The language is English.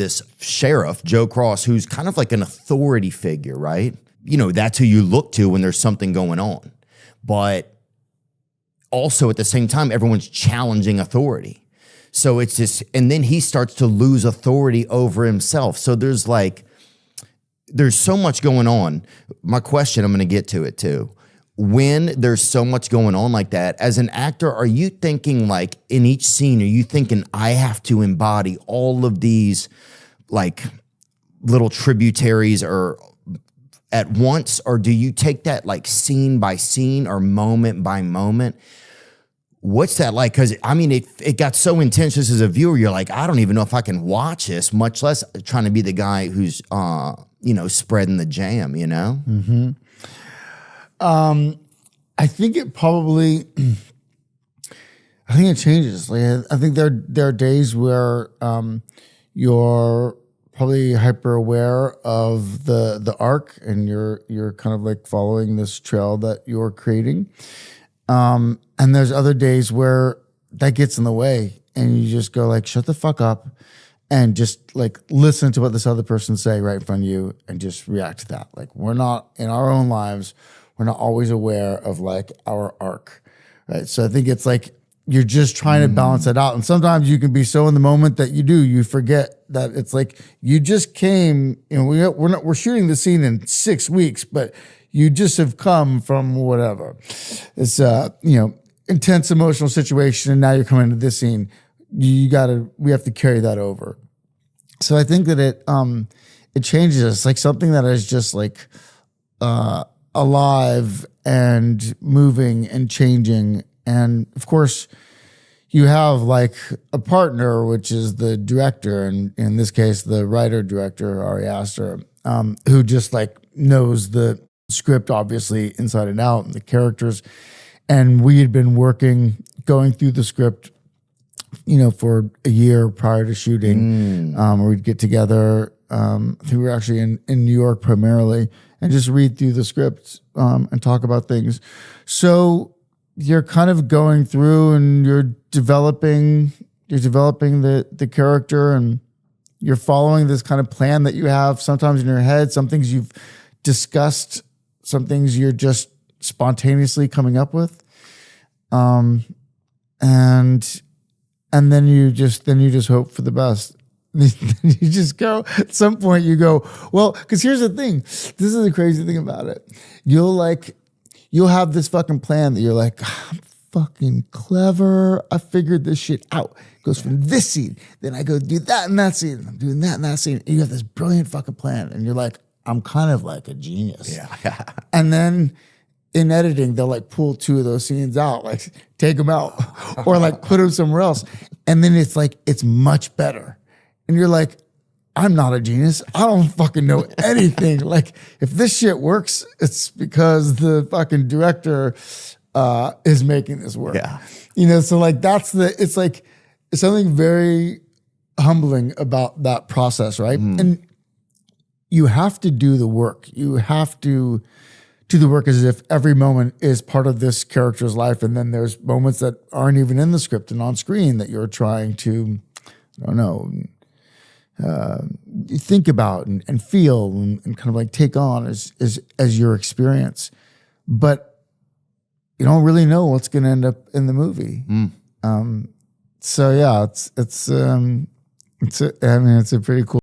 this sheriff, Joe Cross, who's kind of like an authority figure, right? You know, that's who you look to when there's something going on. But also at the same time, everyone's challenging authority. So it's just, and then he starts to lose authority over himself. So there's so much going on. My question, I'm going to get to it too. When there's so much going on like that, as an actor, are you thinking like in each scene, are you thinking I have to embody all of these like little tributaries or at once, or do you take that like scene by scene or moment by moment? What's that like? Because I mean, it got so intense just as a viewer. You're like, I don't even know if I can watch this, much less trying to be the guy who's, spreading the jam, you know? Mm-hmm. I think it probably, I think it changes. Like, I think there are days where you're probably hyper aware of the arc, and you're kind of like following this trail that you're creating. And there's other days where that gets in the way, and you just go like, shut the fuck up, and just like listen to what this other person say right in front of you, and just react to that. Like, we're not in our own lives, we're not always aware of like our arc, right? So I think it's like you're just trying to balance it out, and sometimes you can be so in the moment that you forget that it's like you just came. You know, we're shooting the scene in 6 weeks, but you just have come from whatever. It's intense emotional situation, and now you're coming into this scene. We have to carry that over. So I think that it changes us, like something that is just like alive and moving and changing. And of course, you have like a partner, which is the director, and in this case, the writer-director, Ari Aster, who just like knows the script obviously inside and out, and the characters. And we had been going through the script, for a year prior to shooting, where we'd get together. I think we were actually in New York primarily, and just read through the script and talk about things. So you're kind of going through, and you're developing the character, and you're following this kind of plan that you have sometimes in your head. Some things you've discussed, some things you're just spontaneously coming up with. And then you just hope for the best. You just go, at some point you go, well, because here's the thing. This is the crazy thing about it. You'll have this fucking plan that you're like, I'm fucking clever. I figured this shit out. It goes from this scene. Then I go do that in that scene. I'm doing that in that scene. And you have this brilliant fucking plan. And you're like, I'm kind of like a genius. Yeah. And then in editing, they'll like pull 2 of those scenes out, like take them out or like put them somewhere else. And then it's like, it's much better. And you're like, I'm not a genius. I don't fucking know anything. Like, if this shit works, it's because the fucking director is making this work. Yeah. So like it's like, it's something very humbling about that process, right? And you have to do the work. You have to do the work as if every moment is part of this character's life. And then there's moments that aren't even in the script and on screen that you're trying to, I don't know, think about and feel and kind of like take on as your experience. But you don't really know what's going to end up in the movie. So yeah, it's a pretty cool